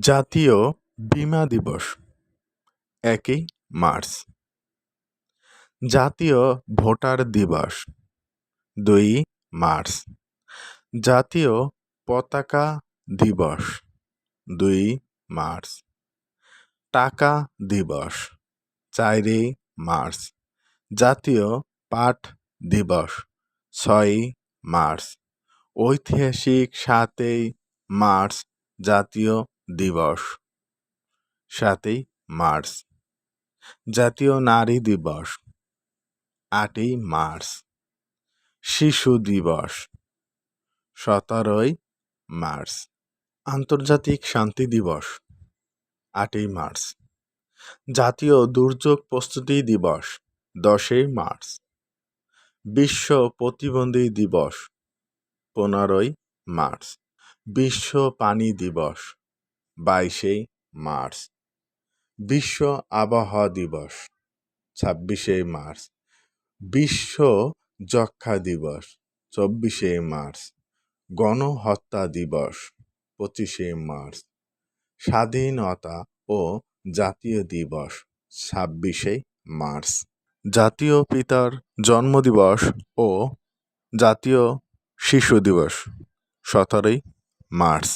জাতীয় বীমা দিবস ১ই মার্চ। জাতীয় ভোটার দিবস ২ই মার্চ। জাতীয় পতাকা দিবস ২ই মার্চ। টাকা দিবস ৪ই মার্চ। জাতীয় পাট দিবস ৬ই মার্চ। ঐতিহাসিক ৭ই মার্চ জাতীয় দিবস ৭ই মার্চ। জাতীয় নারী দিবস ৮ই মার্চ। শিশু দিবস ১৭ই মার্চ। আন্তর্জাতিক শান্তি দিবস ৮ই মার্চ। জাতীয় দুর্যোগ প্রস্তুতি দিবস ১০ই মার্চ। বিশ্ব প্রতিবন্ধী দিবস ১৫ই মার্চ। বিশ্ব পানি দিবস ২২শে মার্চ। বিশ্ব আবহাওয়া দিবস ২৬শে মার্চ। বিশ্ব যক্ষ্মা দিবস ২৪শে মার্চ। গণহত্যা দিবস ২৫শে মার্চ। স্বাধীনতা ও জাতীয় দিবস ২৬শে মার্চ। জাতীয় পিতার জন্মদিবস ও জাতীয় শিশু দিবস ১৭ই মার্চ।